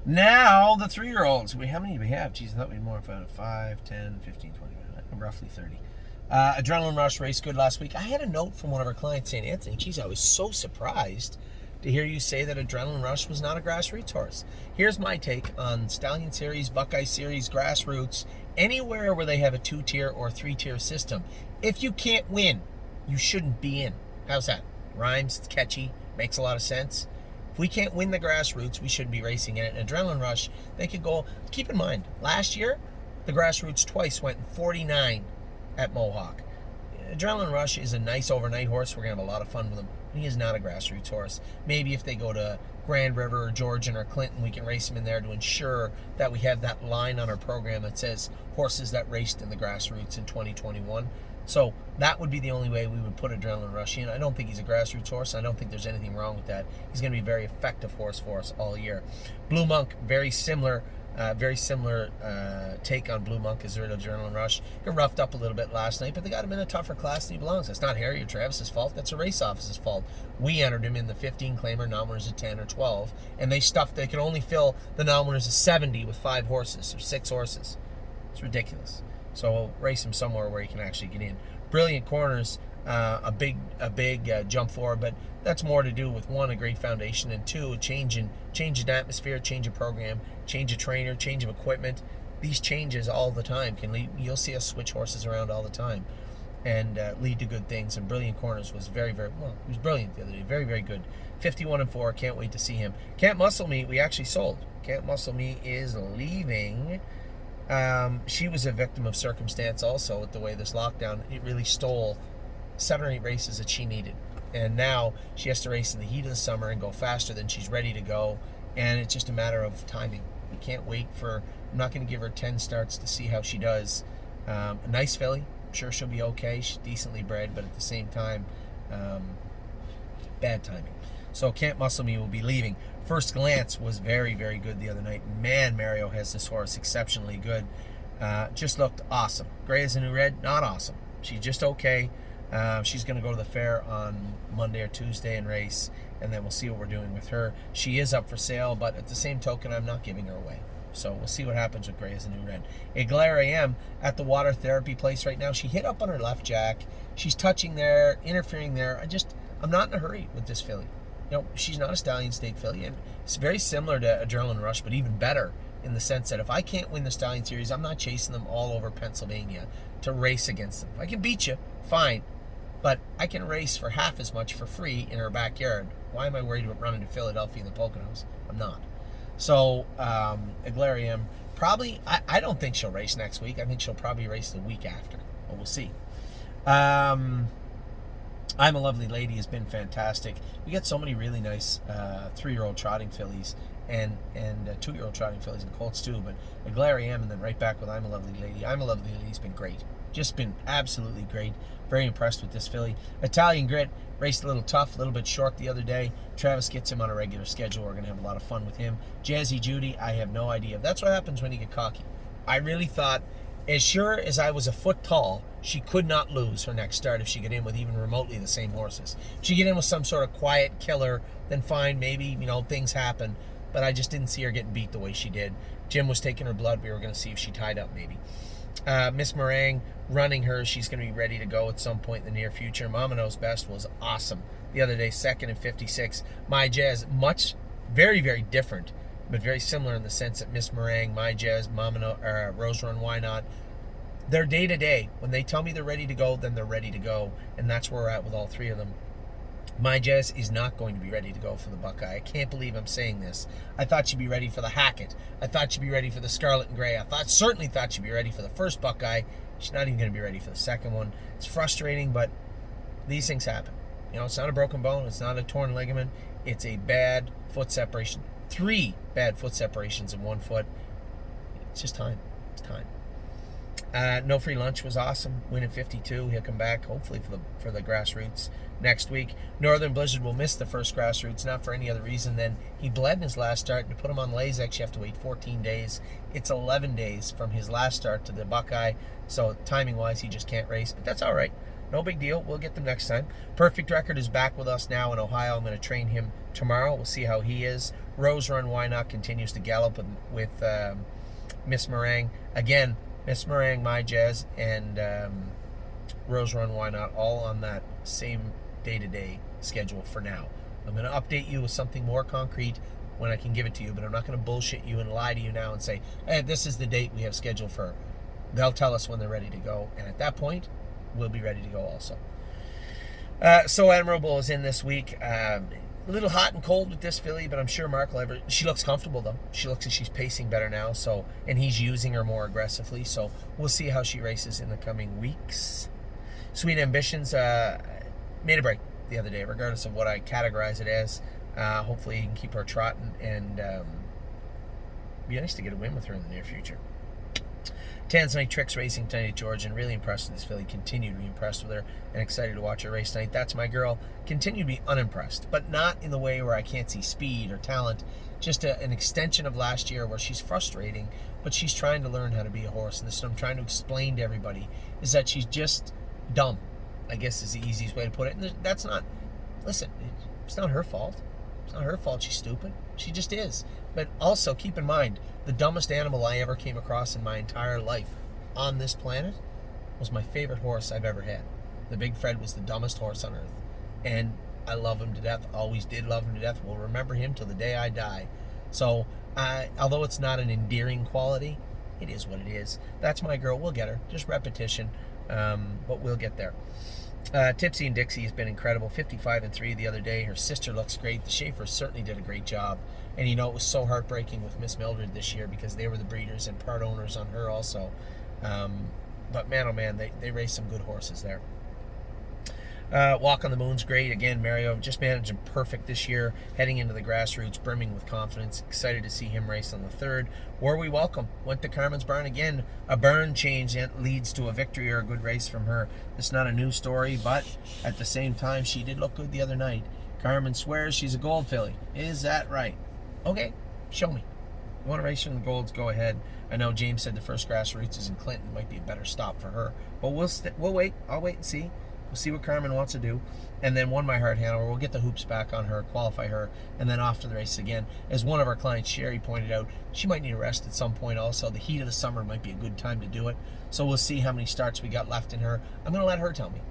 Now, the 3-year-olds. How many do we have? Geez, I thought we had more. 5, 10, 15, 20, roughly 30. Adrenaline Rush raced good last week. I had a note from one of our clients saying, Anthony, geez, I was so surprised to hear you say that Adrenaline Rush was not a grassroots horse. Here's my take on Stallion Series, Buckeye Series, grassroots, anywhere where they have a 2-tier or 3-tier system. If you can't win, you shouldn't be in. How's that? Rhymes, it's catchy, makes a lot of sense. If we can't win the grassroots, we shouldn't be racing in it. And Adrenaline Rush, they could go. Keep in mind, last year, the grassroots twice went in 49 at Mohawk. Adrenaline Rush is a nice overnight horse. We're going to have a lot of fun with him. He is not a grassroots horse. Maybe if they go to Grand River or Georgian or Clinton, we can race him in there to ensure that we have that line on our program that says horses that raced in the grassroots in 2021. So that would be the only way we would put Adrenaline Rush in. I don't think he's a grassroots horse. I don't think there's anything wrong with that. He's going to be a very effective horse for us all year. Blue Monk, very similar take on Blue Monk as Adrenaline Rush. Got roughed up a little bit last night, but they got him in a tougher class than he belongs. That's not Harry or Travis's fault. That's a race office's fault. We entered him in the 15 claimer, non-winners of 10 or 12, and they could only fill the non-winners of 70 with 5 horses or 6 horses. It's ridiculous. So we'll race him somewhere where he can actually get in. Brilliant Corners, a big jump forward, but that's more to do with, 1, a great foundation, and 2, a change in atmosphere, change of program, change of trainer, change of equipment. These changes all the time can lead. You'll see us switch horses around all the time, and lead to good things. And Brilliant Corners was very, very well. He was brilliant the other day. Very, very good. 51-4. Can't wait to see him. Can't Muscle Me. We actually sold. Can't Muscle Me is leaving. She was a victim of circumstance also with the way this lockdown, it really stole 7 or 8 races that she needed. And now she has to race in the heat of the summer and go faster than she's ready to go. And it's just a matter of timing. We can't wait for, I'm not going to give her 10 starts to see how she does. A nice filly. I'm sure she'll be okay. She's decently bred, but at the same time, bad timing. So Can't Muscle Me will be leaving. First Glance was very, very good the other night. Man, Mario has this horse exceptionally good. Just looked awesome. Gray as a New Red, not awesome. She's just okay. She's going to go to the fair on Monday or Tuesday and race, and then we'll see what we're doing with her. She is up for sale, but at the same token, I'm not giving her away. So we'll see what happens with Gray as a New Red. Glare AM at the water therapy place right now. She hit up on her left jack. She's touching there, interfering there. I'm not in a hurry with this filly. She's not a Stallion Stake filly, and it's very similar to Adrenaline Rush, but even better in the sense that if I can't win the Stallion Series, I'm not chasing them all over Pennsylvania to race against them. I can beat you, fine, but I can race for half as much for free in her backyard. Why am I worried about running to Philadelphia in the Poconos? I'm not. So, Aglarium, probably, I don't think she'll race next week. I think she'll probably race the week after, but we'll see. I'm a Lovely Lady has been fantastic. We get so many really nice 3-year-old trotting fillies and 2-year-old trotting fillies and colts too, but Aglariam and then right back with I'm a Lovely Lady. I'm a Lovely Lady has been great. Just been absolutely great. Very impressed with this filly. Italian Grit raced a little tough, a little bit short the other day. Travis gets him on a regular schedule. We're going to have a lot of fun with him. Jazzy Judy, I have no idea. That's what happens when you get cocky. I really thought, as sure as I was a foot tall, she could not lose her next start if she get in with even remotely the same horses. If she get in with some sort of quiet killer, then fine, maybe, things happen. But I just didn't see her getting beat the way she did. Jim was taking her blood. We were going to see if she tied up maybe. Miss Meringue, running her. She's going to be ready to go at some point in the near future. Mama Knows Best was awesome the other day, second in 56. My Jazz, very, very different, but very similar in the sense that Miss Meringue, My Jazz, Rose Run, Why Not, they're day-to-day. When they tell me they're ready to go, then they're ready to go, and that's where we're at with all 3 of them. My Jazz is not going to be ready to go for the Buckeye. I can't believe I'm saying this. I thought she'd be ready for the Hackett. I thought she'd be ready for the Scarlet and Gray. Certainly thought she'd be ready for the first Buckeye. She's not even going to be ready for the second one. It's frustrating, but these things happen. It's not a broken bone. It's not a torn ligament. It's a bad foot separation. 3 bad foot separations in 1 foot. It's just time. It's time. No Free Lunch was awesome. Win at 52. He'll come back, hopefully, for the grassroots next week. Northern Blizzard will miss the first grassroots, not for any other reason than he bled in his last start. To put him on Lasix, you have to wait 14 days. It's 11 days from his last start to the Buckeye, so timing-wise, he just can't race. But that's all right. no big deal. We'll get them next time. Perfect Record is back with us now in Ohio. I'm going to train him tomorrow. We'll see how he is. Rose Run Why Not continues to gallop with Miss Meringue. Again, Miss Meringue, My Jazz, and Rose Run Why Not all on that same day-to-day schedule for now. I'm going to update you with something more concrete when I can give it to you, but I'm not going to bullshit you and lie to you now and say, hey, this is the date we have scheduled for. They'll tell us when they're ready to go, and at that point, we'll be ready to go also. So Admirable is in this week. A little hot and cold with this filly, but I'm sure Mark will ever... She looks comfortable, though. She looks like she's pacing better now, so, and he's using her more aggressively, so we'll see how she races in the coming weeks. Sweet Ambitions made a break the other day, regardless of what I categorize it as. Hopefully he can keep her trotting, and be nice to get a win with her in the near future. Tanzanite Tricks Racing tonight at Georgian. Really impressed with this filly. Continue to be impressed with her and excited to watch her race tonight. That's my girl. Continue to be unimpressed, but not in the way where I can't see speed or talent. Just an extension of last year where she's frustrating, but she's trying to learn how to be a horse. And this is what I'm trying to explain to everybody, is that she's just dumb, I guess is the easiest way to put it. And that's not, listen, it's not her fault. It's not her fault she's stupid. She just is. But also, keep in mind, the dumbest animal I ever came across in my entire life on this planet was my favorite horse I've ever had. The Big Fred was the dumbest horse on earth. And I love him to death. Always did love him to death. Will remember him till the day I die. So, although it's not an endearing quality, it is what it is. That's my girl. We'll get her. Just repetition. But we'll get there. Tipsy and Dixie has been incredible. 55-3 the other day. Her sister looks great. The Schaefers certainly did a great job. And it was so heartbreaking with Miss Mildred this year because they were the breeders and part owners on her also. But man, oh man, they raced some good horses there. Walk on the Moon's great. Again, Mario just managed him perfect this year, heading into the grassroots, brimming with confidence. Excited to see him race on the 3rd. Were We Welcome went to Carmen's Barn again. A burn change that leads to a victory or a good race from her. It's not a new story, but at the same time, she did look good the other night. Carmen swears she's a gold filly. Is that right? Okay, show me. You want to race her in the golds, go ahead. I know James said the first grassroots is in Clinton. Might be a better stop for her. But we'll wait. I'll wait and see. We'll see what Carmen wants to do. And then Won My Heart Hanover. We'll get the hoops back on her, qualify her, and then off to the race again. As one of our clients, Sherry, pointed out, she might need a rest at some point also. The heat of the summer might be a good time to do it. So we'll see how many starts we got left in her. I'm going to let her tell me.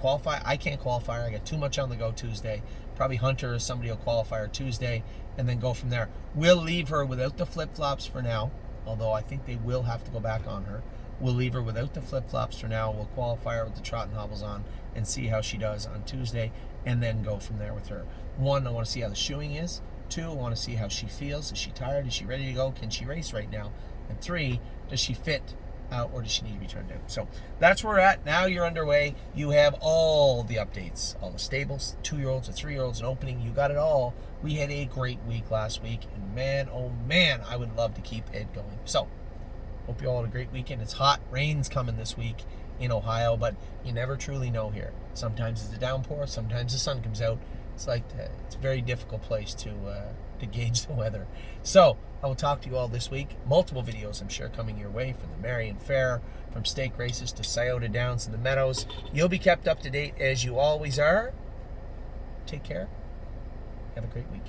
Qualify? I can't qualify her. I got too much on the go Tuesday. Probably Hunter or somebody will qualify her Tuesday, and then go from there. We'll leave her without the flip-flops for now, although I think they will have to go back on her. We'll leave her without the flip-flops for now. We'll qualify her with the trot and hobbles on and see how she does on Tuesday, and then go from there with her. 1, I want to see how the shoeing is. 2, I want to see how she feels. Is she tired? Is she ready to go? Can she race right now? And 3, does she fit? Or does she need to be turned out? So that's where we're at. Now you're underway. You have all the updates, all the stables, 2-year-olds and 3-year-olds, and opening. You got it all. We had a great week last week, and man, oh man, I would love to keep it going. So hope you all had a great weekend. It's hot. Rain's coming this week in Ohio, but you never truly know here. Sometimes it's a downpour. Sometimes the sun comes out. It's like it's a very difficult place to gauge the weather. So I will talk to you all this week. Multiple videos, I'm sure, coming your way from the Marion Fair, from stake races to Scioto Downs and the Meadows. You'll be kept up to date as you always are. Take care. Have a great week.